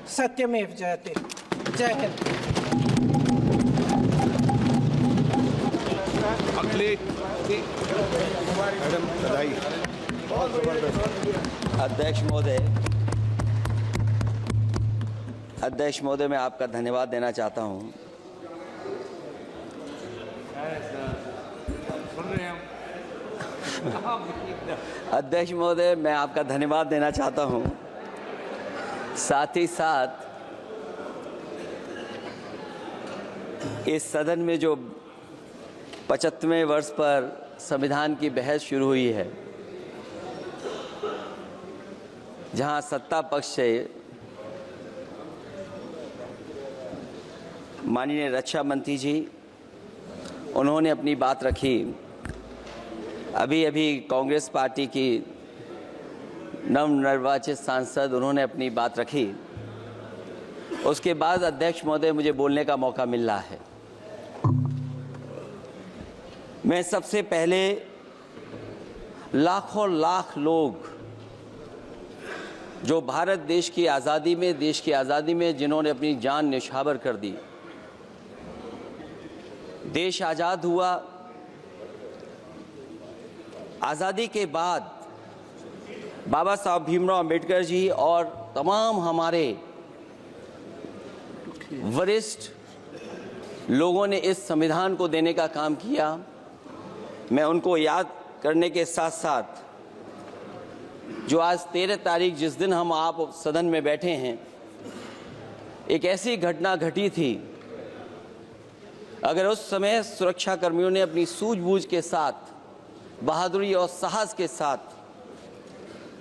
सत्यमेव जयते। जय हिंद। अगले मैडम बधाई। बहुत जबरदस्त। अध्यक्ष महोदय, मैं आपका धन्यवाद देना चाहता हूं। अध्यक्ष महोदय, मैं आपका धन्यवाद देना चाहता हूं। साथ ही साथ इस सदन में जो 75वें वर्ष पर संविधान की बहस शुरू हुई है, जहां सत्ता पक्ष से माननीय रक्षा मंत्री जी उन्होंने अपनी बात रखी। अभी कांग्रेस पार्टी की नवनिर्वाचित सांसद उन्होंने अपनी बात रखी। उसके बाद अध्यक्ष महोदय मुझे बोलने का मौका मिल रहा है। मैं सबसे पहले लाखों लाख लोग जो भारत देश की आज़ादी में जिन्होंने अपनी जान न्यौछावर कर दी, देश आज़ाद हुआ। आज़ादी के बाद बाबा साहब भीमराव अंबेडकर जी और तमाम हमारे वरिष्ठ लोगों ने इस संविधान को देने का काम किया। मैं उनको याद करने के साथ साथ जो आज 13 तारीख जिस दिन हम आप सदन में बैठे हैं, एक ऐसी घटना घटी थी, अगर उस समय सुरक्षा कर्मियों ने अपनी सूझबूझ के साथ, बहादुरी और साहस के साथ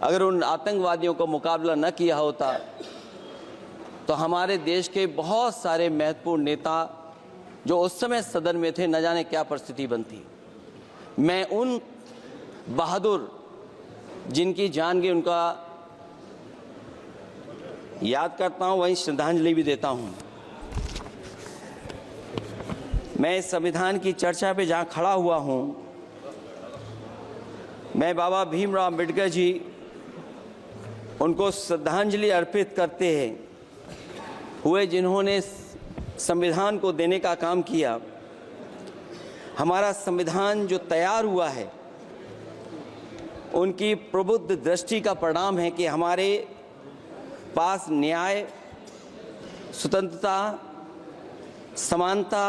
अगर उन आतंकवादियों को मुकाबला न किया होता तो हमारे देश के बहुत सारे महत्वपूर्ण नेता जो उस समय सदन में थे, न जाने क्या परिस्थिति बनती। मैं उन बहादुर जिनकी जान गई उनका याद करता हूं, वहीं श्रद्धांजलि भी देता हूं। मैं इस संविधान की चर्चा पे जहां खड़ा हुआ हूं, मैं बाबा भीमराव अंबेडकर जी उनको श्रद्धांजलि अर्पित करते हुए जिन्होंने संविधान को देने का काम किया। हमारा संविधान जो तैयार हुआ है, उनकी प्रबुद्ध दृष्टि का परिणाम है कि हमारे पास न्याय, स्वतंत्रता, समानता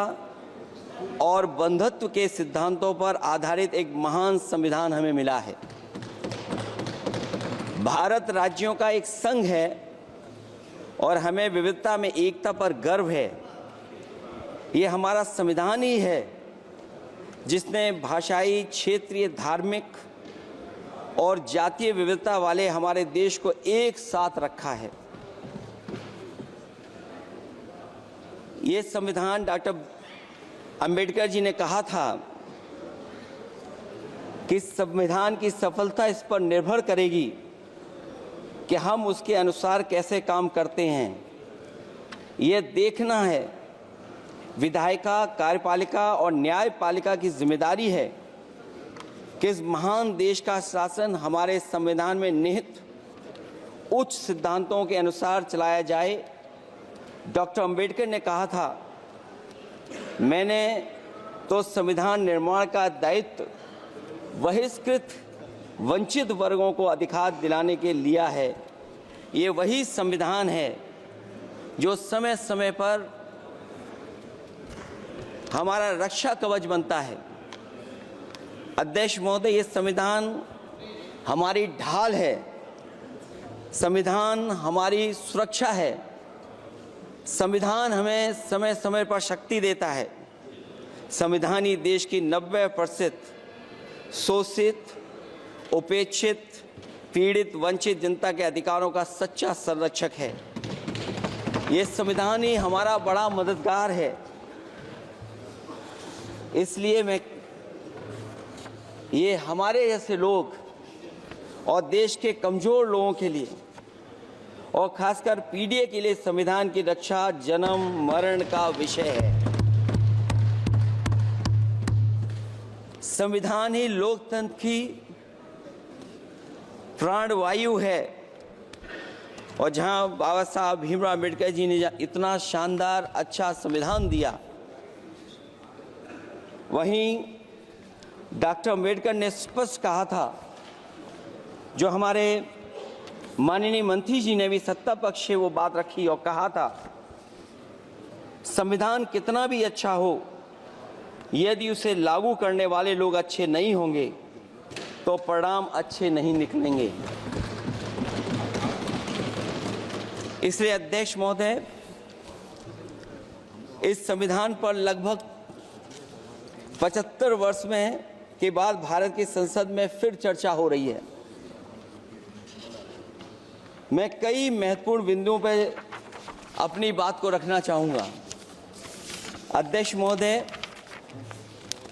और बंधुत्व के सिद्धांतों पर आधारित एक महान संविधान हमें मिला है। भारत राज्यों का एक संघ है और हमें विविधता में एकता पर गर्व है। ये हमारा संविधान ही है जिसने भाषाई, क्षेत्रीय, धार्मिक और जातीय विविधता वाले हमारे देश को एक साथ रखा है। ये संविधान डॉक्टर अंबेडकर जी ने कहा था कि संविधान की सफलता इस पर निर्भर करेगी कि हम उसके अनुसार कैसे काम करते हैं। ये देखना है, विधायिका, कार्यपालिका और न्यायपालिका की जिम्मेदारी है कि इस महान देश का शासन हमारे संविधान में निहित उच्च सिद्धांतों के अनुसार चलाया जाए। डॉक्टर अंबेडकर ने कहा था, मैंने तो संविधान निर्माण का दायित्व बहिष्कृत वंचित वर्गों को अधिकार दिलाने के लिया है। ये वही संविधान है जो समय समय पर हमारा रक्षा कवच बनता है। अध्यक्ष महोदय, ये संविधान हमारी ढाल है, संविधान हमारी सुरक्षा है, संविधान हमें समय समय पर शक्ति देता है। संविधान ही देश की 90% शोषित, उपेक्षित, पीड़ित, वंचित जनता के अधिकारों का सच्चा संरक्षक है। ये संविधान ही हमारा बड़ा मददगार है। इसलिए ये हमारे जैसे लोग और देश के कमजोर लोगों के लिए और खासकर पीढ़ी के लिए संविधान की रक्षा जन्म मरण का विषय है। संविधान ही लोकतंत्र की प्राणवायु है। और जहां बाबा साहब भीमराव अम्बेडकर जी ने इतना शानदार अच्छा संविधान दिया, वहीं डॉक्टर अम्बेडकर ने स्पष्ट कहा था, जो हमारे माननीय मंत्री जी ने भी सत्ता पक्ष से वो बात रखी और कहा था, संविधान कितना भी अच्छा हो, यदि उसे लागू करने वाले लोग अच्छे नहीं होंगे तो परिणाम अच्छे नहीं निकलेंगे। इसलिए अध्यक्ष महोदय, इस संविधान पर लगभग 75 वर्ष में के बाद भारत की संसद में फिर चर्चा हो रही है। मैं कई महत्वपूर्ण बिंदुओं पर अपनी बात को रखना चाहूँगा। अध्यक्ष महोदय,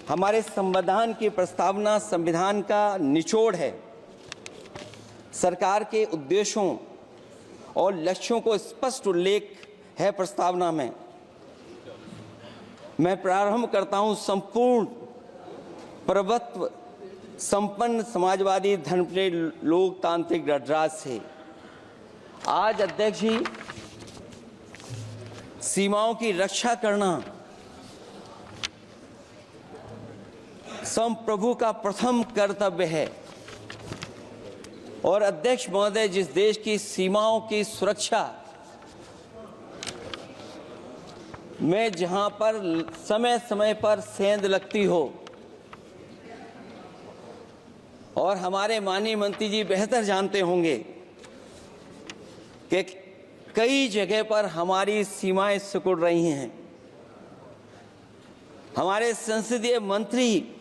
हमारे संविधान की प्रस्तावना संविधान का निचोड़ है। सरकार के उद्देश्यों और लक्ष्यों को स्पष्ट उल्लेख है प्रस्तावना में। मैं प्रारंभ करता हूं संपूर्ण प्रभुत्व संपन्न समाजवादी धर्मप्रिय लोकतांत्रिक गणराज्य से। आज अध्यक्ष जी, सीमाओं की रक्षा करना संप्रभु का प्रथम कर्तव्य है। और अध्यक्ष महोदय, जिस देश की सीमाओं की सुरक्षा में जहां पर समय समय पर सेंध लगती हो, और हमारे माननीय मंत्री जी बेहतर जानते होंगे कि कई जगह पर हमारी सीमाएं सिकुड़ रही हैं। हमारे संसदीय मंत्री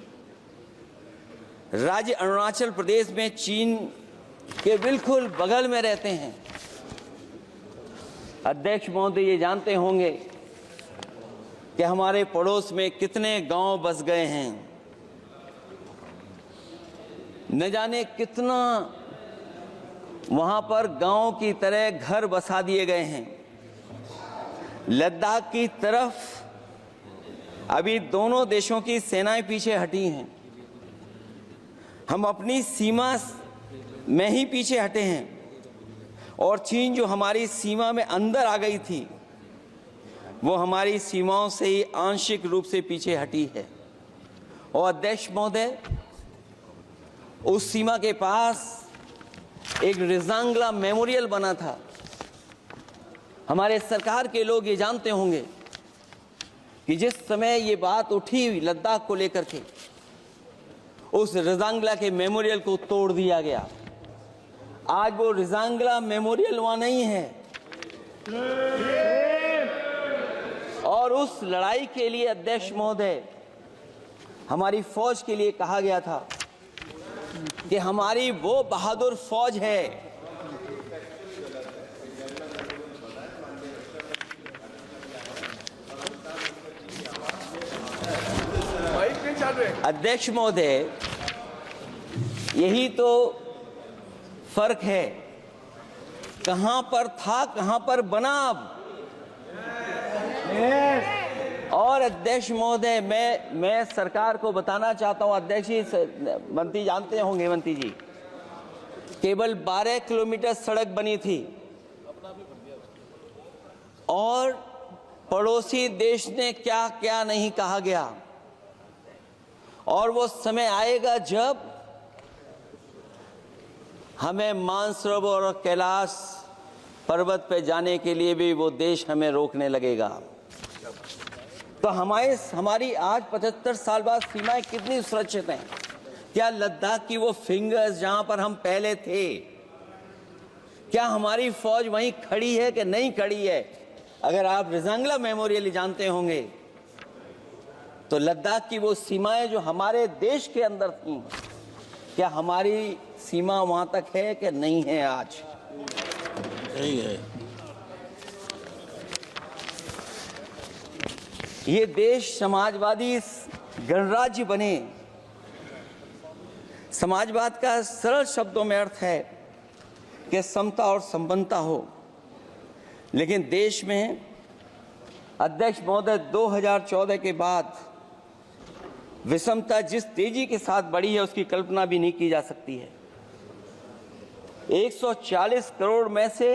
राज्य अरुणाचल प्रदेश में चीन के बिल्कुल बगल में रहते हैं। अध्यक्ष महोदय, ये जानते होंगे कि हमारे पड़ोस में कितने गांव बस गए हैं, न जाने कितना वहां पर गांव की तरह घर बसा दिए गए हैं। लद्दाख की तरफ अभी दोनों देशों की सेनाएं पीछे हटी हैं। हम अपनी सीमा में ही पीछे हटे हैं, और चीन जो हमारी सीमा में अंदर आ गई थी, वो हमारी सीमाओं से ही आंशिक रूप से पीछे हटी है। और अध्यक्ष महोदय, उस सीमा के पास एक रिजांगला मेमोरियल बना था। हमारे सरकार के लोग ये जानते होंगे कि जिस समय ये बात उठी लद्दाख को लेकर के, उस रिजांगला के मेमोरियल को तोड़ दिया गया। आज वो रिजांगला मेमोरियल वहां नहीं है। और उस लड़ाई के लिए अध्यक्ष महोदय, हमारी फौज के लिए कहा गया था कि हमारी वो बहादुर फौज है अध्यक्ष महोदय, यही तो फर्क है। कहां पर था, कहां पर बना अब। और अध्यक्ष महोदय, मैं सरकार को बताना चाहता हूं, अध्यक्ष जी, मंत्री जानते होंगे, मंत्री जी, केवल 12 किलोमीटर सड़क बनी थी और पड़ोसी देश ने क्या क्या नहीं कहा गया। और वो समय आएगा जब हमें मानसरोवर और कैलाश पर्वत पे जाने के लिए भी वो देश हमें रोकने लगेगा। तो हमारी आज 75 साल बाद सीमाएं कितनी सुरक्षित हैं। क्या लद्दाख की वो फिंगर्स जहां पर हम पहले थे, क्या हमारी फौज वहीं खड़ी है कि नहीं खड़ी है? अगर आप रिजांगला मेमोरियल जानते होंगे तो लद्दाख की वो सीमाएं जो हमारे देश के अंदर थी, क्या हमारी सीमा वहां तक है कि नहीं है? आज सही है। ये देश समाजवादी गणराज्य बने। समाजवाद का सरल शब्दों में अर्थ है कि समता और संपन्नता हो। लेकिन देश में अध्यक्ष महोदय 2014 के बाद विषमता जिस तेजी के साथ बढ़ी है उसकी कल्पना भी नहीं की जा सकती है। 140 करोड़ में से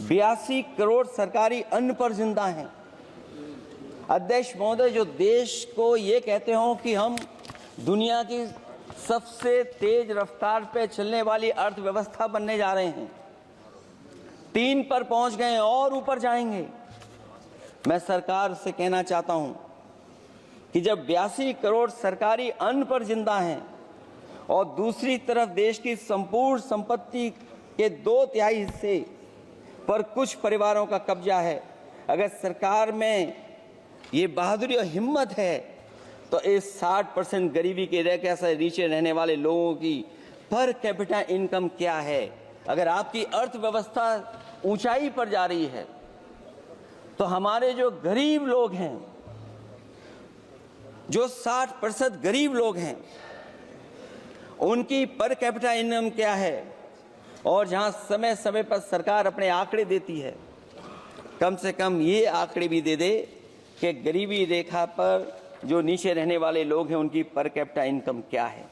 82 करोड़ सरकारी अन्न पर जिंदा हैं। अध्यक्ष महोदय, जो देश को ये कहते हो कि हम दुनिया की सबसे तेज रफ्तार पे चलने वाली अर्थव्यवस्था बनने जा रहे हैं, 3 पर पहुंच गए हैं और ऊपर जाएंगे। मैं सरकार से कहना चाहता हूं कि जब 82 करोड़ सरकारी अन्न पर जिंदा हैं और दूसरी तरफ देश की संपूर्ण संपत्ति के 2/3 हिस्से पर कुछ परिवारों का कब्जा है, अगर सरकार में ये बहादुरी और हिम्मत है तो इस 60% गरीबी के रेखा से नीचे रहने वाले लोगों की पर कैपिटा इनकम क्या है? अगर आपकी अर्थव्यवस्था ऊंचाई पर जा रही है तो हमारे जो गरीब लोग हैं, जो 60% गरीब लोग हैं, उनकी पर कैपिटा इनकम क्या है? और जहां समय समय पर सरकार अपने आंकड़े देती है, कम से कम ये आंकड़े भी दे दे कि गरीबी रेखा पर जो नीचे रहने वाले लोग हैं उनकी पर कैपिटा इनकम क्या है।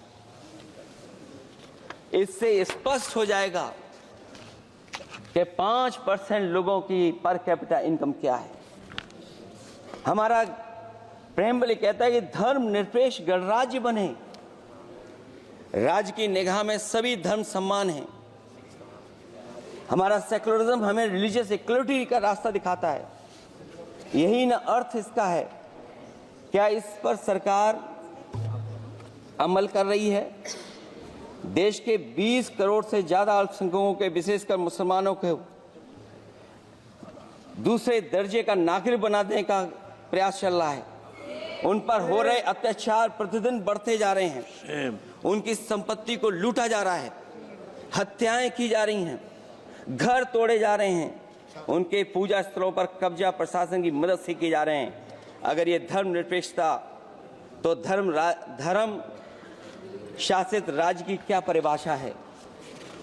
इससे स्पष्ट हो जाएगा कि 5% लोगों की पर कैपिटा इनकम क्या है। हमारा प्रेमबली कहता है कि धर्म निरपेक्ष गणराज्य बने, राज्य की निगाह में सभी धर्म सम्मान हैं। हमारा सेकुलरिज्म हमें रिलीजियस इक्वलिटी का रास्ता दिखाता है। यही ना अर्थ इसका है। क्या इस पर सरकार अमल कर रही है? देश के 20 करोड़ से ज्यादा अल्पसंख्यकों के, विशेषकर मुसलमानों को दूसरे दर्जे का नागरिक बना देने का प्रयास चल रहा है। उन पर हो रहे अत्याचार प्रतिदिन बढ़ते जा रहे हैं। उनकी संपत्ति को लूटा जा रहा है, हत्याएं की जा रही हैं, घर तोड़े जा रहे हैं, उनके पूजा स्थलों पर कब्जा प्रशासन की मदद से किए जा रहे हैं। अगर ये धर्मनिरपेक्षता, तो धर्म शासित राज्य की क्या परिभाषा है?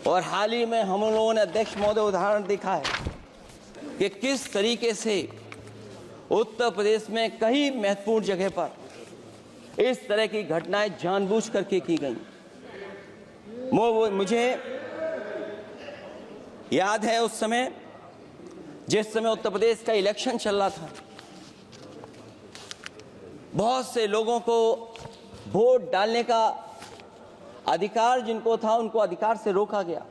और हाल ही में हम लोगों ने अध्यक्ष महोदय उदाहरण देखा है कि किस तरीके से उत्तर प्रदेश में कई महत्वपूर्ण जगह पर इस तरह की घटनाएं जानबूझ करके की गई। मुझे याद है उस समय, जिस समय उत्तर प्रदेश का इलेक्शन चल रहा था, बहुत से लोगों को वोट डालने का अधिकार जिनको था, उनको अधिकार से रोका गया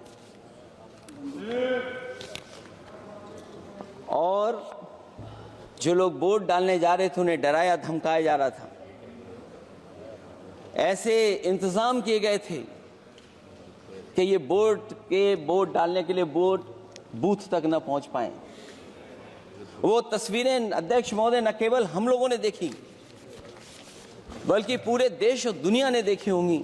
और जो लोग वोट डालने जा रहे थे उन्हें डराया धमकाया जा रहा था। ऐसे इंतजाम किए गए थे कि ये वोट डालने के लिए वोट बूथ तक न पहुंच पाए। वो तस्वीरें अध्यक्ष महोदय न केवल हम लोगों ने देखी, बल्कि पूरे देश और दुनिया ने देखी होंगी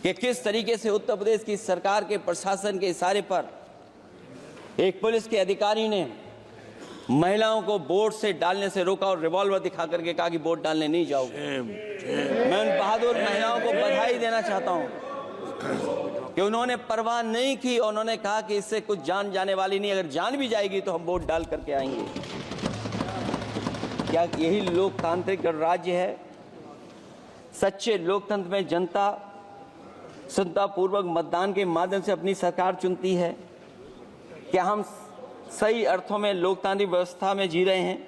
कि किस तरीके से उत्तर प्रदेश की सरकार के प्रशासन के इशारे पर एक पुलिस के अधिकारी ने महिलाओं को वोट से डालने से रोका और रिवॉल्वर दिखा करके कहा कि वोट डालने नहीं जाओगे। मैं उन बहादुर महिलाओं को बधाई देना चाहता हूं कि उन्होंने परवाह नहीं की और उन्होंने कहा कि इससे कुछ जान जाने वाली नहीं, अगर जान भी जाएगी तो हम वोट डाल करके आएंगे। क्या यही लोकतांत्रिक गणराज्य है? सच्चे लोकतंत्र में जनता संतापूर्वक मतदान के माध्यम से अपनी सरकार चुनती है। क्या हम सही अर्थों में लोकतांत्रिक व्यवस्था में जी रहे हैं,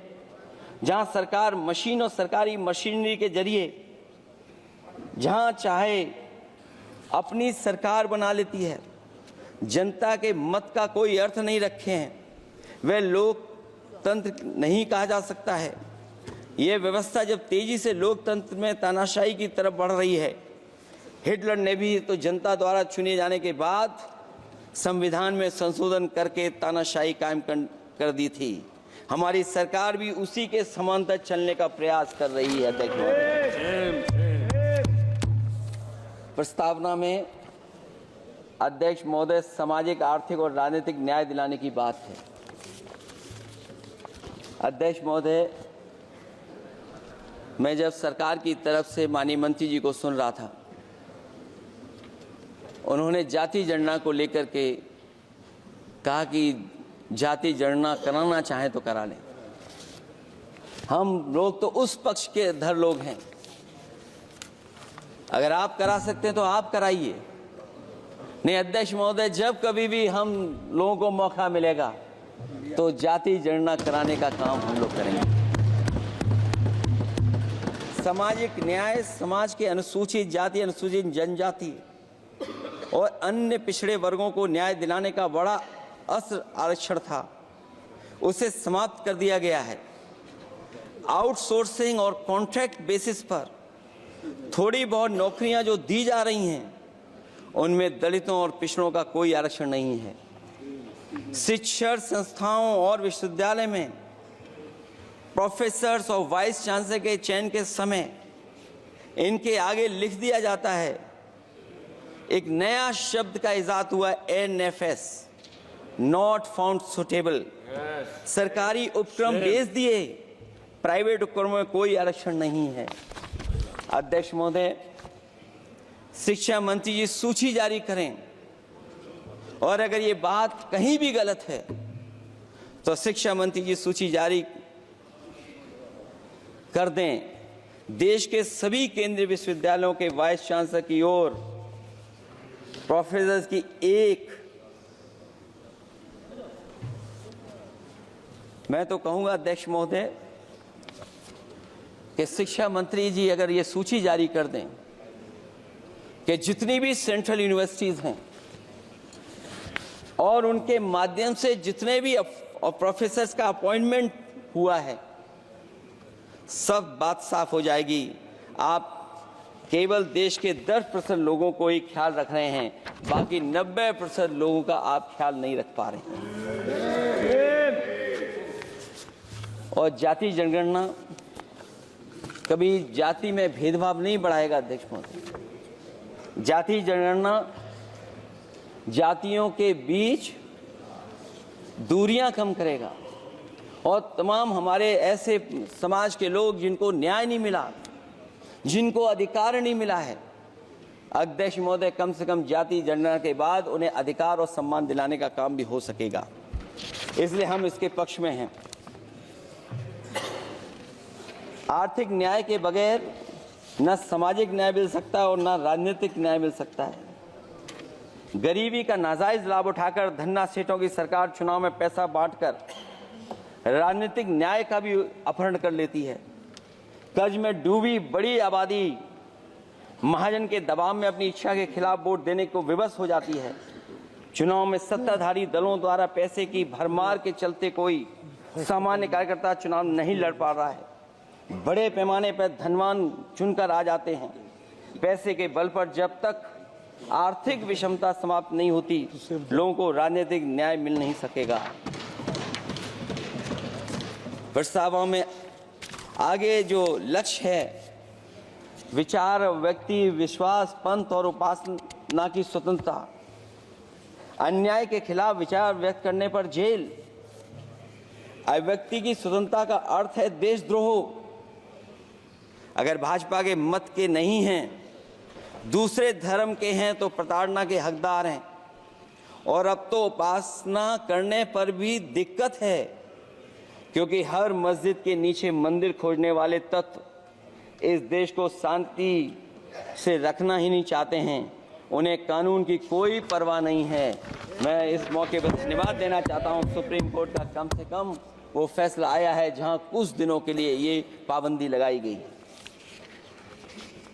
जहां सरकार मशीन और सरकारी मशीनरी के जरिए जहां चाहे अपनी सरकार बना लेती है, जनता के मत का कोई अर्थ नहीं रखे हैं, वह लोकतंत्र नहीं कहा जा सकता है। यह व्यवस्था जब तेजी से लोकतंत्र में तानाशाही की तरफ बढ़ रही है, हिटलर ने भी तो जनता द्वारा चुने जाने के बाद संविधान में संशोधन करके तानाशाही कायम कर दी थी। हमारी सरकार भी उसी के समांतर चलने का प्रयास कर रही है। प्रस्तावना में अध्यक्ष महोदय सामाजिक, आर्थिक और राजनीतिक न्याय दिलाने की बात है। अध्यक्ष महोदय, मैं जब सरकार की तरफ से माननीय मंत्री जी को सुन रहा था, उन्होंने जाति जनगणना को लेकर के कहा कि जाति जनगणना कराना चाहे तो करा लें। हम लोग तो उस पक्ष के धर लोग हैं, अगर आप करा सकते हैं तो आप कराइए। नहीं अध्यक्ष महोदय, जब कभी भी हम लोगों को मौका मिलेगा तो जाति जनगणना कराने का काम हम लोग करेंगे। सामाजिक न्याय समाज के अनुसूचित जाति, अनुसूचित जनजाति और अन्य पिछड़े वर्गों को न्याय दिलाने का बड़ा असर आरक्षण था, उसे समाप्त कर दिया गया है। आउटसोर्सिंग और कॉन्ट्रैक्ट बेसिस पर थोड़ी बहुत नौकरियां जो दी जा रही हैं, उनमें दलितों और पिछड़ों का कोई आरक्षण नहीं है। शिक्षण संस्थाओं और विश्वविद्यालय में प्रोफेसर्स और वाइस चांसलर के चयन के समय इनके आगे लिख दिया जाता है, एक नया शब्द का इजाद हुआ, NFS, नॉट फाउंड सुटेबल। सरकारी उपक्रम भेज दिए, प्राइवेट उपक्रमों में कोई आरक्षण नहीं है। अध्यक्ष महोदय, शिक्षा मंत्री जी सूची जारी करें, और अगर ये बात कहीं भी गलत है तो शिक्षा मंत्री जी सूची जारी कर दें। देश के सभी केंद्रीय विश्वविद्यालयों के वाइस चांसलर की ओर प्रोफेसर्स की एक, मैं तो कहूंगा अध्यक्ष महोदय कि शिक्षा मंत्री जी अगर ये सूची जारी कर दें कि जितनी भी सेंट्रल यूनिवर्सिटीज हैं और उनके माध्यम से जितने भी प्रोफेसर्स का अपॉइंटमेंट हुआ है, सब बात साफ हो जाएगी। आप केवल देश के 10% लोगों को ही ख्याल रख रहे हैं, बाकी 90% लोगों का आप ख्याल नहीं रख पा रहे हैं। और जाति जनगणना कभी जाति में भेदभाव नहीं बढ़ाएगा अध्यक्ष महोदय। जाति जनगणना जातियों के बीच दूरियां कम करेगा और तमाम हमारे ऐसे समाज के लोग जिनको न्याय नहीं मिला, जिनको अधिकार नहीं मिला है, अध्यक्ष महोदय कम से कम जाति जनगणना के बाद उन्हें अधिकार और सम्मान दिलाने का काम भी हो सकेगा। इसलिए हम इसके पक्ष में हैं। आर्थिक न्याय के बगैर न सामाजिक न्याय मिल सकता है और न राजनीतिक न्याय मिल सकता है। गरीबी का नाजायज लाभ उठाकर धन्ना सेठों की सरकार चुनाव में पैसा बांटकर राजनीतिक न्याय का भी अपहरण कर लेती है। कर्ज में डूबी बड़ी आबादी महाजन के दबाव में अपनी इच्छा के खिलाफ वोट देने को विवश हो जाती है। चुनाव में सत्ताधारी दलों द्वारा पैसे की भरमार के चलते कोई सामान्य कार्यकर्ता चुनाव नहीं लड़ पा रहा है। बड़े पैमाने पर धनवान चुनकर आ जाते हैं। पैसे के बल पर जब तक आर्थिक विषमता समाप्त नहीं होती, लोगों को राजनीतिक न्याय मिल नहीं सकेगा। प्रस्तावों में आगे जो लक्ष्य है, विचार, व्यक्ति, विश्वास, पंथ और उपासना की स्वतंत्रता, अन्याय के खिलाफ विचार व्यक्त करने पर जेल, अभिव्यक्ति की स्वतंत्रता का अर्थ है देशद्रोह। अगर भाजपा के मत के नहीं हैं, दूसरे धर्म के हैं तो प्रताड़ना के हकदार हैं। और अब तो उपासना करने पर भी दिक्कत है, क्योंकि हर मस्जिद के नीचे मंदिर खोजने वाले तत्व इस देश को शांति से रखना ही नहीं चाहते हैं। उन्हें कानून की कोई परवाह नहीं है। मैं इस मौके पर धन्यवाद देना चाहता हूं। सुप्रीम कोर्ट का कम से कम वो फैसला आया है जहां कुछ दिनों के लिए ये पाबंदी लगाई गई।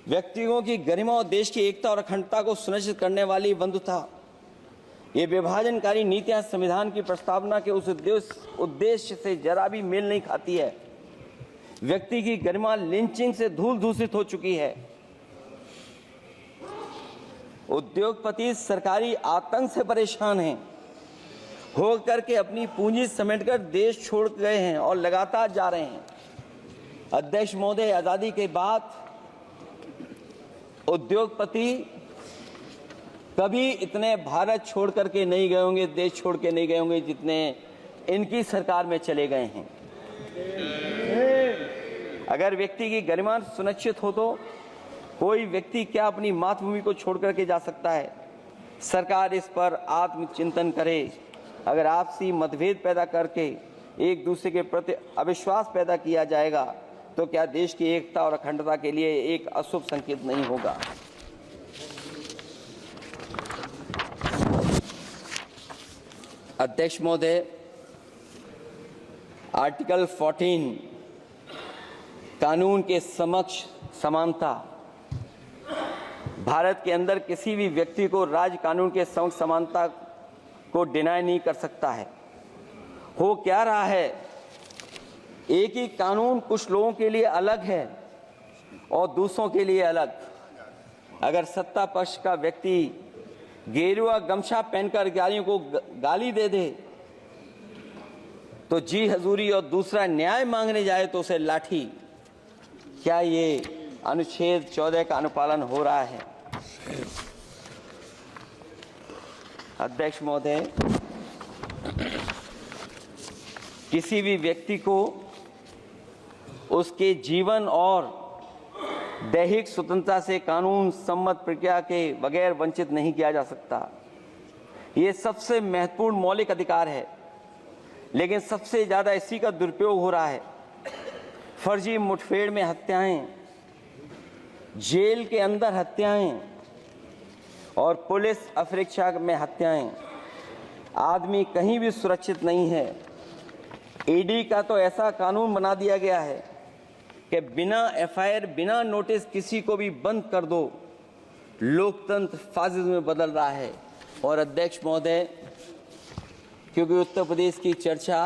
व्यक्तियों की गरिमा और देश की एकता और अखंडता को सुनिश्चित करने वाली बंधुता, ये विभाजनकारी नीतियां संविधान की प्रस्तावना के उस उद्देश्य से जरा भी मेल नहीं खाती है। व्यक्ति की गरिमा लिंचिंग से धूल दूषित हो चुकी है। उद्योगपति सरकारी आतंक से परेशान हैं, हो करके अपनी पूंजी समेटकर देश छोड़ गए हैं और लगातार जा रहे हैं। अध्यक्ष महोदय, आजादी के बाद उद्योगपति कभी इतने भारत छोड़ करके नहीं गए होंगे, देश छोड़ के नहीं गए होंगे जितने इनकी सरकार में चले गए हैं। अगर व्यक्ति की गरिमा सुनिश्चित हो तो कोई व्यक्ति क्या अपनी मातृभूमि को छोड़ करके जा सकता है। सरकार इस पर आत्मचिंतन करे। अगर आपसी मतभेद पैदा करके एक दूसरे के प्रति अविश्वास पैदा किया जाएगा तो क्या देश की एकता और अखंडता के लिए एक अशुभ संकेत नहीं होगा। अध्यक्ष महोदय, आर्टिकल 14 कानून के समक्ष समानता। भारत के अंदर किसी भी व्यक्ति को राज्य कानून के समक्ष समानता को डिनाई नहीं कर सकता है। हो क्या रहा है, एक ही कानून कुछ लोगों के लिए अलग है और दूसरों के लिए अलग। अगर सत्ता पक्ष का व्यक्ति गेरुआ गमछा पहनकर गालियों को गाली दे दे तो जी हजूरी और दूसरा न्याय मांगने जाए तो उसे लाठी। क्या ये अनुच्छेद 14 का अनुपालन हो रहा है? अध्यक्ष महोदय, किसी भी व्यक्ति को उसके जीवन और दैहिक स्वतंत्रता से कानून सम्मत प्रक्रिया के बगैर वंचित नहीं किया जा सकता। ये सबसे महत्वपूर्ण मौलिक अधिकार है, लेकिन सबसे ज्यादा इसी का दुरुपयोग हो रहा है। फर्जी मुठभेड़ में हत्याएं, जेल के अंदर हत्याएं और पुलिस अफरीक्षा में हत्याएं। आदमी कहीं भी सुरक्षित नहीं है। ईडी का तो ऐसा कानून बना दिया गया है कि बिना एफआईआर, बिना नोटिस किसी को भी बंद कर दो। लोकतंत्र फासिज्म में बदल रहा है। और अध्यक्ष महोदय, क्योंकि उत्तर प्रदेश की चर्चा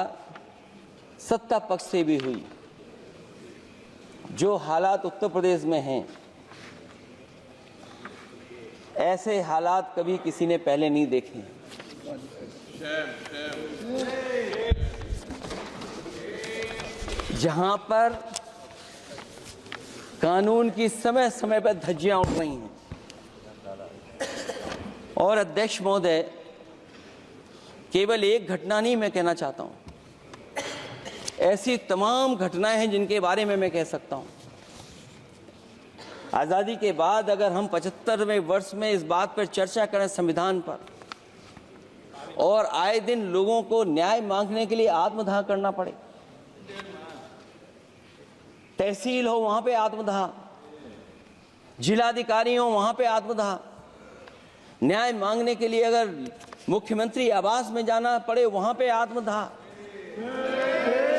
सत्ता पक्ष से भी हुई, जो हालात उत्तर प्रदेश में हैं, ऐसे हालात कभी किसी ने पहले नहीं देखे। जहां पर कानून की समय समय पर धज्जियां उड़ रही हैं। और अध्यक्ष महोदय, केवल एक घटना नहीं मैं कहना चाहता हूं, ऐसी तमाम घटनाएं हैं जिनके बारे में मैं कह सकता हूं। आज़ादी के बाद अगर हम 75वें वर्ष में इस बात पर चर्चा करें संविधान पर, और आए दिन लोगों को न्याय मांगने के लिए आत्मदाह करना पड़े, तहसील हो वहां पे आत्मदाह, जिलाधिकारी हो वहां पे आत्मदाह, न्याय मांगने के लिए अगर मुख्यमंत्री आवास में जाना पड़े वहां पे आत्मदाह।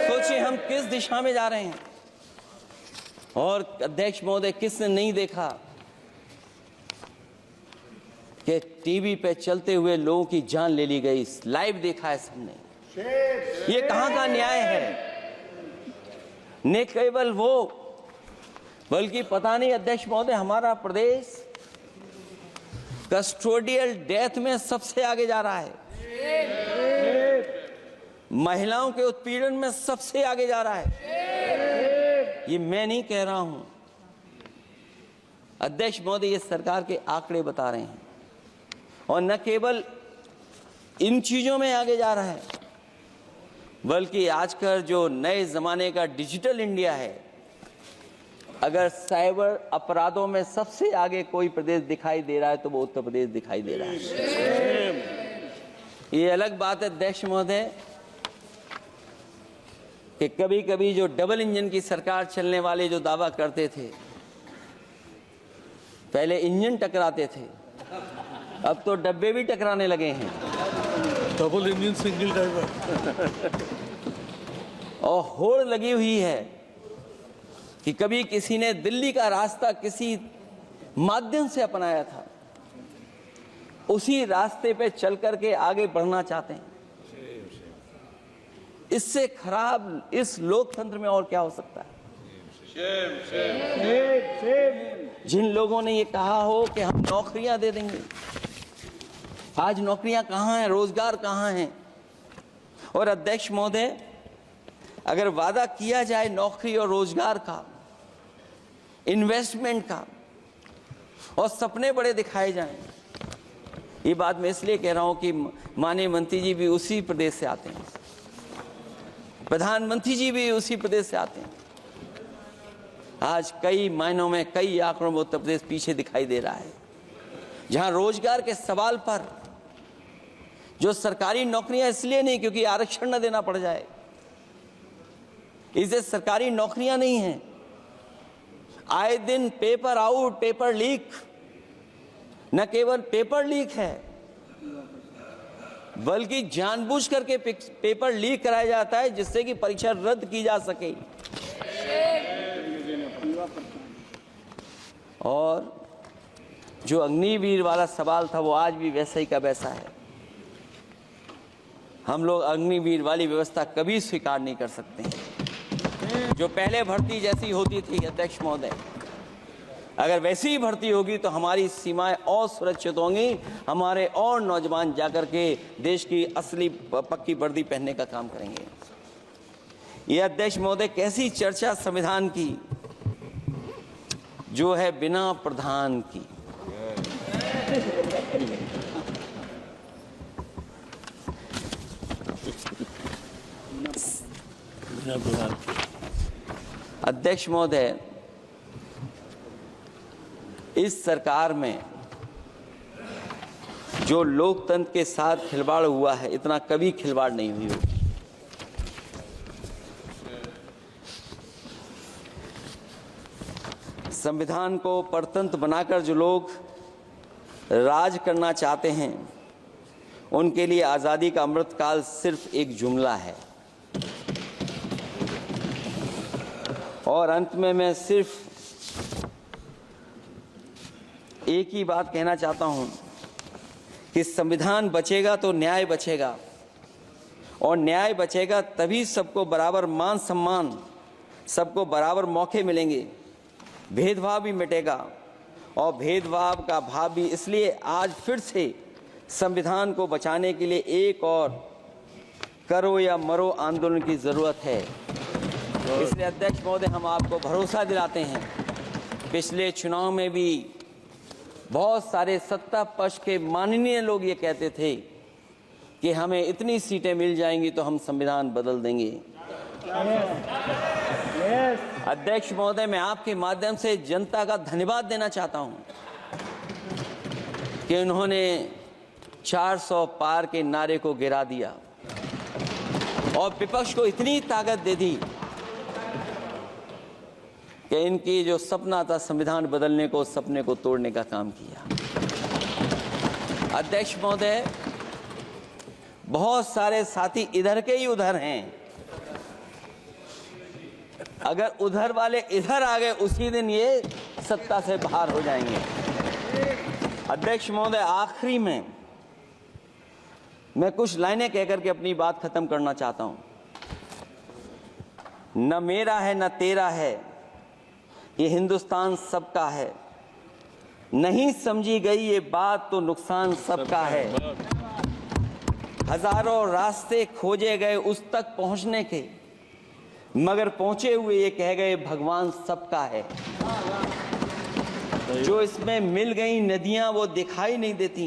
सोचिए हम किस दिशा में जा रहे हैं। और अध्यक्ष महोदय, किसने नहीं देखा कि टीवी पे चलते हुए लोगों की जान ले ली गई? लाइव देखा है सबने। ये कहां का न्याय है? न केवल वो, बल्कि पता नहीं अध्यक्ष महोदय, हमारा प्रदेश कस्टोडियल डेथ में सबसे आगे जा रहा है। महिलाओं के उत्पीड़न में सबसे आगे जा रहा है। ये मैं नहीं कह रहा हूं, अध्यक्ष महोदय, ये सरकार के आंकड़े बता रहे हैं। और न केवल इन चीजों में आगे जा रहा है, बल्कि आजकल जो नए जमाने का डिजिटल इंडिया है, अगर साइबर अपराधों में सबसे आगे कोई प्रदेश दिखाई दे रहा है तो वो उत्तर प्रदेश दिखाई दे रहा है। ये अलग बात है अध्यक्ष महोदय कि कभी कभी जो डबल इंजन की सरकार चलने वाले जो दावा करते थे, पहले इंजन टकराते थे, अब तो डब्बे भी टकराने लगे हैं। Double engine single driver. और होड़ लगी हुई है कि कभी किसी ने दिल्ली का रास्ता किसी माध्यम से अपनाया था, उसी रास्ते पे चल करके आगे बढ़ना चाहते हैं। इससे खराब इस लोकतंत्र में और क्या हो सकता है? जिन लोगों ने ये कहा हो कि हम नौकरियां दे देंगे, आज नौकरियां कहां हैं? रोजगार कहां हैं? और अध्यक्ष महोदय, अगर वादा किया जाए नौकरी और रोजगार का, इन्वेस्टमेंट का, और सपने बड़े दिखाए जाएं, ये बात मैं इसलिए कह रहा हूं कि माननीय मंत्री जी भी उसी प्रदेश से आते हैं, प्रधानमंत्री जी भी उसी प्रदेश से आते हैं। आज कई मायनों में, कई आंकड़ों में उत्तर प्रदेश पीछे दिखाई दे रहा है। जहां रोजगार के सवाल पर, जो सरकारी नौकरियां इसलिए नहीं क्योंकि आरक्षण न देना पड़ जाए, इसे सरकारी नौकरियां नहीं हैं। आए दिन पेपर आउट, पेपर लीक, न केवल पेपर लीक है, बल्कि जानबूझ करके पेपर लीक कराया जाता है जिससे कि परीक्षा रद्द की जा सके। और जो अग्निवीर वाला सवाल था वो आज भी वैसा ही का वैसा है। हम लोग अग्निवीर वाली व्यवस्था कभी स्वीकार नहीं कर सकते हैं। जो पहले भर्ती जैसी होती थी अध्यक्ष महोदय, अगर वैसी ही भर्ती होगी तो हमारी सीमाएं और सुरक्षित होंगी, हमारे और नौजवान जाकर के देश की असली पक्की वर्दी पहनने का काम करेंगे। ये अध्यक्ष महोदय कैसी चर्चा संविधान की जो है बिना प्रधान की। अध्यक्ष महोदय, इस सरकार में जो लोकतंत्र के साथ खिलवाड़ हुआ है, इतना कभी खिलवाड़ नहीं हुई होगी। संविधान को परतंत्र बनाकर जो लोग राज करना चाहते हैं, उनके लिए आज़ादी का अमृतकाल सिर्फ एक जुमला है। और अंत में मैं सिर्फ एक ही बात कहना चाहता हूं कि संविधान बचेगा तो न्याय बचेगा, और न्याय बचेगा तभी सबको बराबर मान सम्मान, सबको बराबर मौके मिलेंगे, भेदभाव भी मिटेगा। और भेदभाव का भाव भी इसलिए आज फिर से संविधान को बचाने के लिए एक और करो या मरो आंदोलन की जरूरत है। इसलिए अध्यक्ष महोदय, हम आपको भरोसा दिलाते हैं, पिछले चुनाव में भी बहुत सारे सत्ता पक्ष के माननीय लोग ये कहते थे कि हमें इतनी सीटें मिल जाएंगी तो हम संविधान बदल देंगे। अध्यक्ष महोदय, मैं आपके माध्यम से जनता का धन्यवाद देना चाहता हूं कि उन्होंने 400 पार के नारे को गिरा दिया और विपक्ष को इतनी ताकत दे दी कि इनकी जो सपना था संविधान बदलने को, उस सपने को तोड़ने का काम किया। अध्यक्ष महोदय, बहुत सारे साथी इधर के ही उधर हैं, अगर उधर वाले इधर आ गए उसी दिन ये सत्ता से बाहर हो जाएंगे। अध्यक्ष महोदय, आखिरी में मैं कुछ लाइनें कहकर के अपनी बात खत्म करना चाहता हूं। न मेरा है न तेरा है, ये हिंदुस्तान सबका है। नहीं समझी गई ये बात तो नुकसान सबका है। हजारों रास्ते खोजे गए उस तक पहुंचने के, मगर पहुंचे हुए ये कह गए भगवान सबका है। जो इसमें मिल गई नदियां वो दिखाई नहीं देती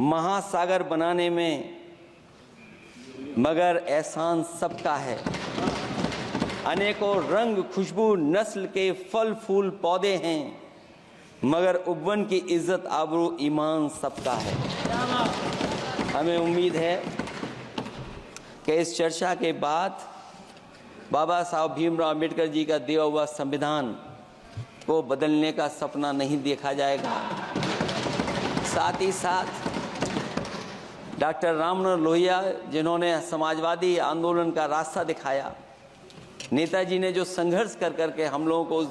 महासागर बनाने में, मगर एहसान सबका है। अनेकों रंग खुशबू नस्ल के फल फूल पौधे हैं, मगर उपवन की इज्जत आबरू ईमान सबका है। हमें उम्मीद है कि इस चर्चा के बाद बाबा साहब भीमराव अम्बेडकर जी का दिया हुआ संविधान को बदलने का सपना नहीं देखा जाएगा। साथ ही साथ डॉक्टर राममनोहर लोहिया, जिन्होंने समाजवादी आंदोलन का रास्ता दिखाया, नेताजी ने जो संघर्ष कर करके हम लोगों को उस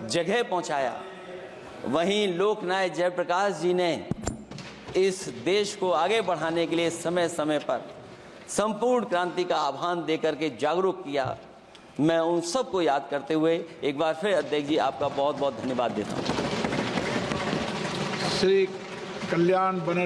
जगह पहुंचाया, वहीं लोकनायक जयप्रकाश जी ने इस देश को आगे बढ़ाने के लिए समय समय पर संपूर्ण क्रांति का आह्वान देकर के जागरूक किया। मैं उन सबको याद करते हुए एक बार फिर अध्यक्ष जी आपका बहुत बहुत धन्यवाद देता हूँ। श्री कल्याण बनर्जी